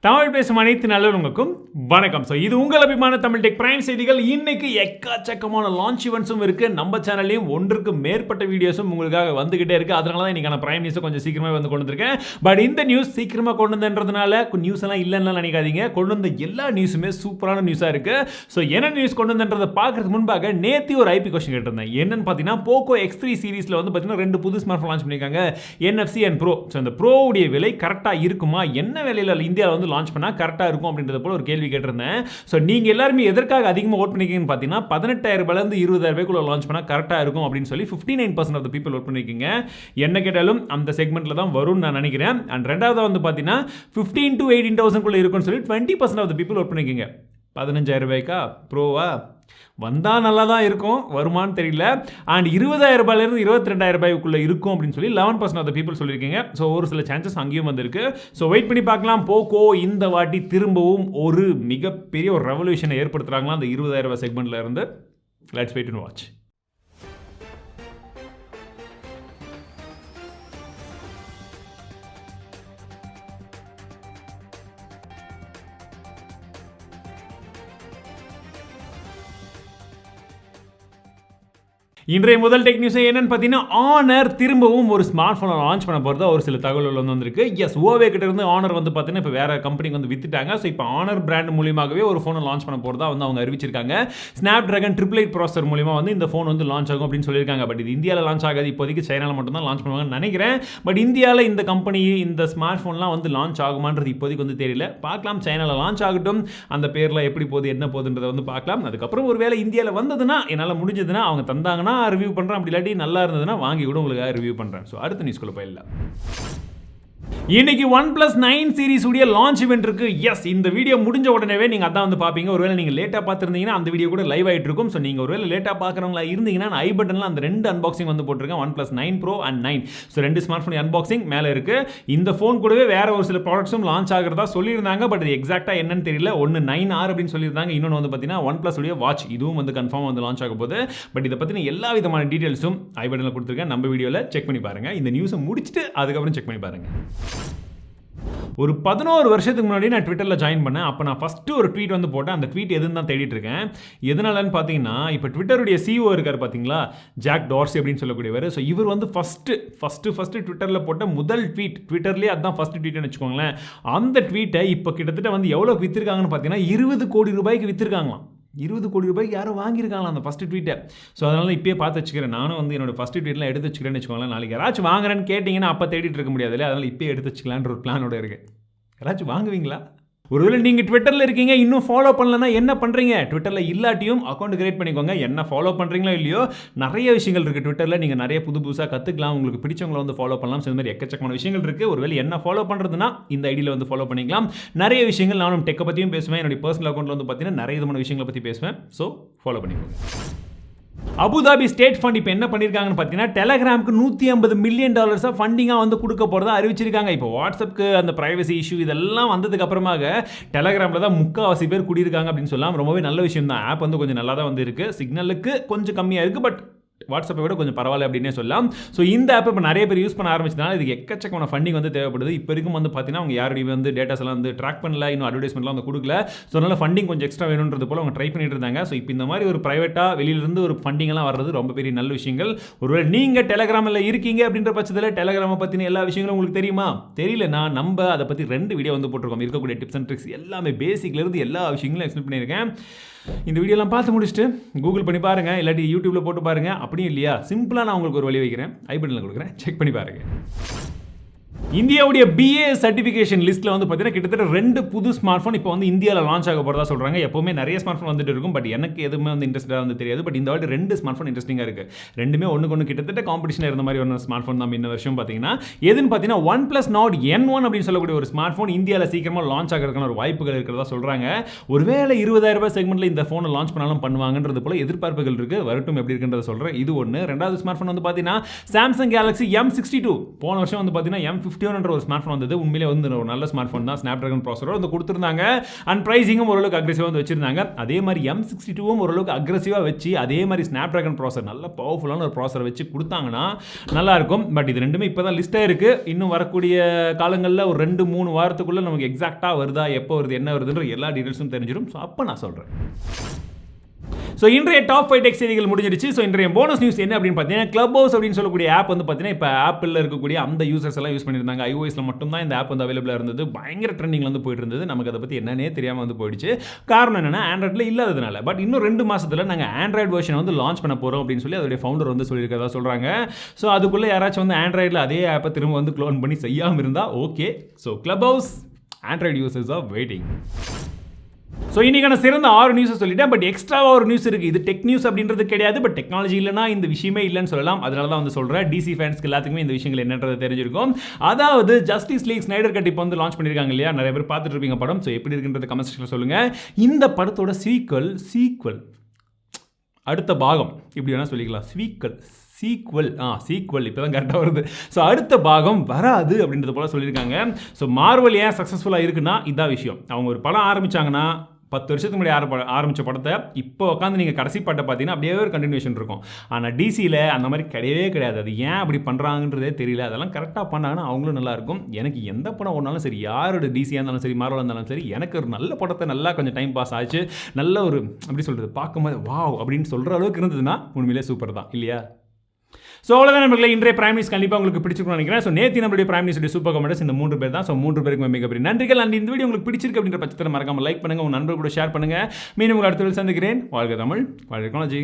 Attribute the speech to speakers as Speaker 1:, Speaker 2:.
Speaker 1: தமிழ் பேசும் அனைத்து நல்லவங்களுக்கும் வணக்கம். ஸோ இது உங்கள் அபிமான தமிழ் டெக் பிரைம் செய்திகள். இன்னைக்கு எக்கச்சக்கமான லான்ச் ஈவெண்ட்ஸும் இருக்கு. நம்ம சேனல்லையும் ஒன்றுக்கு மேற்பட்ட வீடியோஸும் உங்களுக்காக வந்துகிட்டே இருக்கு. அதனால தான் இன்னைக்கான பிரைம் நியூஸை கொஞ்சம் சீக்கிரமாக வந்து கொண்டு வந்திருக்கேன். பட் இந்த நியூஸ் சீக்கிரமாக கொண்டு வந்ததுன்றதுனால நியூஸ் எல்லாம் இல்லைன்னு நினைக்காதீங்க. கொண்டு வந்த எல்லா நியூஸுமே சூப்பரான நியூஸாக இருக்கு. ஸோ என்ன நியூஸ் கொண்டு வந்தன்றதை பார்க்கறதுக்கு முன்பாக நேற்று ஒரு ஐபி கொஸ்டின் கேட்டிருந்தேன். என்னன்னு பார்த்தீங்கன்னா போக்கோ X3 சீரிஸில் வந்து பார்த்தீங்கன்னா 2 புது ஸ்மார்ட் ஃபோன் லான்ச் பண்ணியிருக்காங்க, NFC அண்ட் ப்ரோ. ஸோ அந்த ப்ரோவுடைய விலை கரெக்டாக இருக்குமா, என்ன விலையில் இந்தியாவில் வந்து லான்ச் பண்ணால் கரெக்டாக இருக்கும் அப்படின்றத போல ஒரு கேள்வி கேட்டிருந்தேன். ஸோ நீங்கள் எல்லாருமே எதற்காக அதிகமாக ஓட் பண்ணிருக்கீங்கன்னு பார்த்தீங்கன்னா 18,000 20,000 லான்ச் பண்ணால் கரெக்டாக இருக்கும் அப்படின்னு சொல்லி 59% ஆஃப் த பீப்பிள் ஓட் பண்ணியிருக்கீங்க. என்ன கேட்டாலும் அந்த செக்மெண்ட்டில் தான் வரும்னு நான் நினைக்கிறேன். அண்ட் ரெண்டாவது வந்து பார்த்தீங்கன்னா 15,000 to 18,000 இருக்குன்னு சொல்லி 20% ஆஃப் த பீப்பிள் ஓட் பண்ணியிருக்கீங்க. 15,000 ப்ரோவா வந்தால் நல்லா தான் இருக்கும், வருமானு தெரியல. அண்ட் 20,000 22,000 இருக்கும் அப்படின்னு சொல்லி 11% ஆஃப் த பீப்புள் சொல்லியிருக்கீங்க. ஸோ ஒரு சில சான்சஸ் அங்கேயும் வந்திருக்கு. ஸோ வெயிட் பண்ணி பார்க்கலாம். போக்கோ இந்த வாட்டி திரும்பவும் ஒரு மிகப்பெரிய ஒரு ரெவல்யூஷனை ஏற்படுத்துகிறாங்களா அந்த 20,000 செக்மெண்ட்ல இருந்து. Let's wait and watch. இன்றைய முதல் டெக் நியூஸ் என்னன்னு பார்த்தீங்கன்னா ஆனர் திரும்பவும் ஒரு ஸ்மார்ட் ஃபோனை லான்ச் பண்ண போகிறதா ஒரு சில தகவல்கள் வந்து வந்திருக்கு. எஸ், ஓவே கிட்ட இருந்து ஆனர் வந்து பார்த்தீங்கன்னா இப்போ வேற கம்பெனிக்கு வந்து வித்துட்டாங்க. ஸோ இப்போ ஆனர் பிராண்ட் மூலியமாகவே ஒரு ஃபோனை லான்ச் பண்ண போகிறதா வந்து அவங்க அறிவிச்சிருக்காங்க. ஸ்னாப்டிராகன் 888 ப்ராசஸர் மூலியமாக வந்து இந்த ஃபோன் வந்து லான்ச் ஆகும் அப்படின்னு சொல்லியிருக்காங்க. பட் இது இந்தியாவில் லான்ச் ஆகாது, இப்போதைக்கு சைனாவில் மட்டும் தான் லான்ச் பண்ணுவாங்கன்னு நினைக்கிறேன். பட் இந்தியாவில் இந்த கம்பெனி இந்த ஸ்மார்ட் ஃபோன்லாம் வந்து லான்ச் ஆகுமான்றது இப்போதைக்கு வந்து தெரியல. பார்க்கலாம், சைனாவில் லான்ச் ஆகட்டும், அந்த பேரில் எப்படி போகுது என்ன போகுதுன்றதை வந்து பார்க்கலாம். அதுக்கப்புறம் ஒரு வேளை இந்தியாவில் வந்ததுன்னா என்னால் முடிஞ்சதுன்னா அவங்க தந்தாங்கன்னா ரிவ்யூ பண்ணுறேன், அப்படி இல்லாட்டி நல்லா இருந்ததுன்னா வாங்கி கூட உங்களுக்காக ரிவ்யூ பண்ணுறேன். ஸோ அடுத்த நியூஸ்க்குள்ள போயிடலாம். இன்னைக்கு OnePlus 9 சீரிஸ் உடைய லான்ச் இவெண்ட் இருக்கு. எஸ், இந்த வீடியோ முடிஞ்ச உடனே நீங்க அதான் வந்து பாப்பீங்க. ஒருவேளை நீங்க லேட்டா பார்த்திருந்தீங்கன்னா அந்த வீடியோ கூட லைவ் ஆயிட்டு இருக்கும். ஸோ நீங்க ஒருவேளை லேட்டா பார்க்குறவங்களா இருந்தீங்கன்னா ஐ பட்டன்ல அந்த 2 அன்பாக்சிங் வந்து போட்டிருக்கேன், OnePlus 9 Pro and 9. So 2 smart phone unboxing மேலே இருக்கு. இந்த ஃபோன் கூடவே வேற ஒரு சில ப்ராடக்ட்ஸும் லான்ச் ஆகிறதா சொல்லியிருந்தாங்க. பட் இது எக்ஸாக்டா என்னன்னு தெரியல. ஒன்று 9R அப்படின்னு சொல்லியிருந்தாங்க, இன்னொன்று வந்து பார்த்தீங்கன்னா OnePlus உடைய வாட்ச், இதுவும் வந்து கன்ஃபார்ம் வந்து லான்ச் ஆக போகுது. பட் இதை பற்றின எல்லா விதமான டீடைல்ஸும் ஐ பட்டன்ல கொடுத்துருக்கேன், நம்ம வீடியோவில் செக் பண்ணி பாருங்க. இந்த நியூஸை முடிச்சுட்டு அதுக்கப்புறம் செக் பண்ணி பாருங்க. ஒரு 11 வருஷத்துக்கு முன்னாடி நான் ட்விட்டரில் ஜாயின் பண்ணேன். அப்போ நான் ஃபஸ்ட்டு ஒரு ட்வீட் வந்து போட்டேன். அந்த ட்வீட் எதுன்னு தான் தேடிட்டு இருக்கேன். எதனாலன்னு பார்த்தீங்கன்னா இப்போ ட்விட்டருடைய CEO இருக்கார் பார்த்தீங்களா, ஜாக் டார்சி அப்படின்னு சொல்லக்கூடியவர். ஸோ இவர் வந்து ஃபஸ்ட்டு ட்விட்டரில் போட்ட முதல் ட்வீட், ட்விட்டர்லேயே அதுதான் ஃபஸ்ட்டு ட்வீட்னு வச்சுக்கோங்களேன். அந்த ட்வீட்டை இப்போ கிட்டத்தட்ட வந்து எவ்வளோ விற்றுருக்காங்கன்னு பார்த்தீங்கன்னா 20 கோடி ரூபாய்க்கு விற்றுருக்காங்களாம். 20 கோடி ரூபாய்க்கு யாரும் வாங்கியிருக்காங்களா அந்த ஃபஸ்ட்டு ட்வீட்டை. ஸோ அதனால் இப்போயே பார்த்து வச்சுக்கிறேன். நானும் வந்து என்னோட ஃபஸ்ட்டு ட்வீட்லாம் எடுத்து வச்சுக்கிறேன்னு வச்சுக்கோங்களேன். நாளைக்கு யாராச்சும் வாங்குறேன்னு கேட்டிங்கன்னா அப்போ தேடிட்டு இருக்க முடியாது இல்லையா, அதனால் இப்போயே எடுத்து வச்சுக்கலான்ற ஒரு பிளானோட இருக்குது. யாராச்சும் வாங்குவீங்களா? ஒருவேளை நீங்கள் ட்விட்டரில் இருக்கீங்க, இன்னும் ஃபாலோ பண்ணலன்னா என்ன பண்ணுறீங்க? ட்விட்டரில் இல்லாட்டியும் அக்கௌண்ட் கிரியேட் பண்ணிக்கோங்க. என்ன ஃபாலோ பண்ணுறீங்களோ இல்லையோ, நிறைய விஷயங்கள் இருக்குது ட்விட்டரில். நீங்கள் நிறைய புதுசாக கற்றுக்கலாம், உங்களுக்கு பிடிச்சவங்களை வந்து ஃபாலோ பண்ணலாம். ஸோ இந்த மாதிரி எக்கச்சக்கமான விஷயங்கள் இருக்குது. ஒருவேளை என்ன ஃபாலோ பண்ணுறதுனா இந்த ஐடியில் வந்து ஃபாலோ பண்ணிக்கலாம். நிறைய விஷயங்கள் நானும் டெக்கை பற்றியும் பேசுவேன். என்னுடைய பர்சனல் அக்கௌண்ட்டில் வந்து பார்த்தீங்கன்னா நிறைய விதமான விஷயங்களை பற்றி பேசுவேன். ஸோ ஃபாலோ பண்ணிக்கோங்க. அபுதாபி ஸ்டேட் ஃபண்ட் இப்போ என்ன பண்ணியிருக்காங்கன்னு பார்த்தீங்கன்னா டெலகிராமுக்கு $150 மில்லியன் ஃபண்டிங்காக வந்து கொடுக்க போகிறதா அறிவிச்சிருக்காங்க. இப்போ வாட்ஸ்அப்புக்கு அந்த பிரைவசி இஷ்யூ இதெல்லாம் வந்ததுக்கு அப்புறமாக டெலகிராமில் தான் 3/4 பேர் குடியிருக்காங்க அப்படின்னு சொல்லலாம். ரொம்பவே நல்ல விஷயம் தான். ஆப் வந்து கொஞ்சம் நல்லா தான் வந்து இருக்குது. சிக்னலுக்கு கொஞ்சம் கம்மியாக இருக்குது, பட் வாட்ஸ்அப்பை விட கொஞ்சம் பரவாயில்ல அப்படின்னே சொல்லலாம். ஸோ இந்த ஆப் இப்போ நிறைய பேர் யூஸ் பண்ண ஆரம்பிச்சதுனால இதுக்கு எக்கச்சக்கமான ஃபண்டிங் வந்து தேவைப்படுது. இப்போ வரைக்கும் வந்து பார்த்தீங்கன்னா அவங்க யாருடைய வந்து டேட்டாஸ் எல்லாம் வந்து ட்ராக் பண்ணல, இன்னும் அட்வர்டைஸ்மெண்ட்லாம் வந்து கொடுக்கல. ஸோ அதனால் ஃபண்டிங் கொஞ்சம் எக்ஸ்ட்ரா வேணுன்றது போல் அவங்க ட்ரை பண்ணிட்டு இருந்தாங்க. ஸோ இப்போ இந்த மாதிரி ஒரு ப்ரைவேட்டாக வெளியிலிருந்து ஒரு ஃபண்டிங் எல்லாம் வர்றது ரொம்ப பெரிய நல்ல விஷயங்கள். ஒருவேளை நீங்கள் டெலகிராமில் இருக்கீங்க அப்படின்ற பட்சத்தில் டெலகிராமை பற்றின எல்லா விஷயங்களும் உங்களுக்கு தெரியுமா? தெரியலனா நம்ம அதை பற்றி 2 வீடியோ வந்து போட்டிருக்கோம். இருக்கக்கூடிய டிப்ஸ் அண்ட் ட்ரிக்ஸ் எல்லாமே பேசிக்லேருந்து எல்லா விஷயங்களும் எக்ஸ்பிளைன் பண்ணியிருக்கேன். இந்த வீடியோலாம் பார்த்து முடிச்சுட்டு கூகுள் பண்ணி பாருங்கள், இல்லாட்டி யூடியூப்பில் போட்டு பாருங்கள். அப்படியும் இல்லையா, சிம்பிளாக நான் உங்களுக்கு ஒரு வழி வைக்கிறேன், ஐ பட்டனில் கொடுக்குறேன், செக் பண்ணி பாருங்கள். இந்தியாவுடைய BA சர்டிஃபிகேஷன் லிஸ்ட்டில் வந்து பார்த்தீங்கன்னா கிட்டத்தட்ட 2 புது ஸ்மார்ட் ஃபோன் இப்போ வந்து இந்தியாவில் லான்ச் ஆக போகிறதா சொல்கிறாங்க. எப்போவுமே நிறைய ஸ்மார்ட் ஃபோன் வந்துட்டு இருக்கும், பட் எனக்கு எதுவுமே வந்து இன்ட்ரெஸ்டாக வந்து தெரியாது. பட் இந்த வாட்டி 2 ஸ்மார்ட் ஃபோன் இன்ட்ரெஸ்டிங்காக இருக்குது. ரெண்டுமே ஒன்றுக்கு கிட்டத்தட்ட காம்படிஷன் இருந்த மாதிரி ஒரு ஸ்மார்ட் ஃபோன் தான் இந்த வருஷம் பார்த்தீங்கன்னா. எதுன்னு பார்த்தீங்கன்னா OnePlus NORD N1 அப்படின்னு சொல்லக்கூடிய ஒரு ஸ்மார்ட் ஃபோன் இந்தியாவில் சீக்கிரமாக லான்ச் ஆகிறதுக்கான ஒரு வாய்ப்புகள் இருக்கிறதா சொல்கிறாங்க. ஒருவேளை 20,000 செக்மெண்ட்டில் இந்த ஃபோனை லான்ச் பண்ணாலும் பண்ணுவாங்கன்றது போல எதிர்பார்ப்புகள் இருக்குது. வரட்டும் எப்படி இருக்குன்றதை சொல்கிறேன். இது ஒன்று. ரெண்டாவது ஸ்மார்ட் ஃபோன் வந்து பார்த்தீங்கன்னா சாம்சங் கேலக்ஸி M62. போன வருஷம் வந்து பார்த்தீங்கன்னா M52 M61 ஒரு ஸ்மார்ட் ஃபோன் வந்தது. உண்மையிலே வந்து ஒரு நல்ல ஸ்மார்ட் ஃபோன் தான். ஸ்னாப்டிராகன் ப்ராசஸரோட வந்து கொடுத்துருந்தாங்க. அண்ட் ப்ரைஸிங்கும் ஓரளவுக்கு அக்ரெசிவாக வந்து வச்சிருந்தாங்க. அதே மாதிரி M62 ஓரளவுக்கு அக்ரெசிவாக வச்சு அதே மாதிரி ஸ்னாப்டிராகன் ப்ராசஸர் நல்ல பவர்ஃபுல்லான ஒரு ப்ராசஸர் வச்சு கொடுத்தாங்கன்னா நல்லாயிருக்கும். பட் இது ரெண்டுமே இப்போ தான் லிஸ்ட்டாக இருக்குது. இன்னும் வரக்கூடிய காலங்களில் ஒரு 2-3 வாரத்துக்குள்ளே நமக்கு எக்ஸாக்டாக வருதா, எப்போ வருது, என்ன வருதுன்ற எல்லா டீட்டெயில்ஸும் தெரிஞ்சிடும். ஸோ அப்போ நான் சொல்கிறேன். ஸோ இன்றைய டாப் 5 டெக் செய்திகள் முடிஞ்சிருச்சு. ஸோ இன்றைய போனஸ் நியூஸ் என்ன அப்படின்னு பார்த்தீங்கன்னா, கிளப் ஹவுஸ் அப்படின்னு சொல்லக்கூடிய ஆப் வந்து பார்த்தீங்கன்னா இப்போ ஆப்பிளில் இருக்கக்கூடிய அந்த யூசர்ஸ் எல்லாம் யூஸ் பண்ணியிருந்தாங்க. iOSல மட்டும் தான் இந்த ஆப் வந்து அவைலபிளாக இருந்தது. பயங்கர ட்ரெண்டிங்கில் வந்து போயிட்டு இருந்தது. நமக்கு அதை பற்றி என்னன்னே தெரியாமல் வந்து போயிடுச்சு. காரணம் என்னன்னா ஆண்ட்ராய்டில் இல்லாததுனால. பட் இன்னும் 2 மாதத்தில் நாங்கள் ஆண்ட்ராய்டு வெர்ஷன் வந்து லான்ச் பண்ண போகிறோம் அப்படின்னு சொல்லி அதோடைய ஃபவுண்டர் வந்து சொல்லியிருக்கிறதா சொல்கிறாங்க. ஸோ அதுக்குள்ளே யாராச்சும் வந்து ஆண்ட்ராய்டில் அதே ஆப்பை திரும்ப வந்து க்ளோன் பண்ணி செய்யாமல் இருந்தால் okay. So club house Android users are waiting. So இன்றைக்கான சிறந்த 6 நியூஸை சொல்லிட்டேன். பட் எக்ஸ்ட்ராவாக ஒரு நியூஸ் இருக்குது. இது டெக் நியூஸ் அப்படின்றது கிடையாது. பட் டெக்னாலஜி இல்லைனா இந்த விஷயமே இல்லைன்னு சொல்லலாம். அதனால தான் வந்து சொல்கிறேன். டிசி ஃபேன்ஸ்க்கு எல்லாத்துக்குமே இந்த விஷயங்கள் என்னன்றது தெரிஞ்சிருக்கும். அதாவது ஜஸ்டிஸ் லீக் ஸ்னைடர் கட் இப்போ வந்து லான்ச் பண்ணியிருக்காங்க இல்லையா, நிறைய பேர் பார்த்துட்டு இருப்பீங்க படம். ஸோ எப்படி இருக்குன்றது கமெண்ட் செக்ஷனில் சொல்லுங்கள். இந்த படத்தோட சீக்வல் அடுத்த பாகம் இப்படி வேணால் சொல்லிக்கலாம். சீக்வல் இப்போ தான் கரெக்டாக வருது. ஸோ அடுத்த பாகம் வராது அப்படின்றது போல் சொல்லியிருக்காங்க. ஸோ மார்வல் ஏன் சக்ஸஸ்ஃபுல்லாக இருக்குன்னா இதான் விஷயம். அவங்க ஒரு படம் ஆரம்பித்தாங்கன்னா 10 வருஷத்துக்கு முன்னாடி ஆரம்பித்த படத்தை இப்போ உட்காந்து நீங்கள் கடைசி பாட்டை பார்த்தீங்கன்னா அப்படியே ஒரு கண்டினியூஷன் இருக்கும். ஆனால் டிசியில் அந்த மாதிரி கிடையவே கிடையாது. அது ஏன் அப்படி பண்ணுறாங்கன்றதே தெரியல. அதெல்லாம் கரெக்டாக பண்ணாங்கன்னா அவங்களும் நல்லாயிருக்கும். எனக்கு எந்த படம் ஓடினாலும் சரி, யாரோட டிசியாக இருந்தாலும் சரி, மார்வலாக இருந்தாலும் சரி, எனக்கு ஒரு நல்ல படத்தை நல்லா கொஞ்சம் டைம் பாஸ் ஆச்சு, நல்ல ஒரு அப்படி சொல்கிறது பார்க்கும்போது வாவ் அப்படின்னு சொல்கிற அளவுக்கு இருந்ததுன்னா உண்மையிலே சூப்பர் தான் இல்லையா? ஸோ அவ்வளோதான் நம்மளே இன்றைய பிரைம் நியூஸ் கண்டிப்பாக உங்களுக்கு பிடிச்சிருக்கும்னு நினைக்கிறேன். ஸோ நேற்று நம்மளுடைய பிரைம் நியூஸுடைய சூப்பர் கமெண்ட்ஸ் இந்த 3 பேர் தான். ஸோ 3 பேருக்கு மிகப்பெரிய நன்றிகள். அண்ட் இந்த வீடியோ உங்களுக்கு பிடிச்சிருக்கு அப்படின்ற பட்சத்தில் மறக்காமல் லைக் பண்ணுங்கள், உங்கள் நண்பர்கள் கூட ஷேர் பண்ணுங்கள். மீண்டும் உங்கள் அடுத்த சந்திக்கிறேன். வாழ்க தமிழ், வாழ்க டெக்னாலஜி.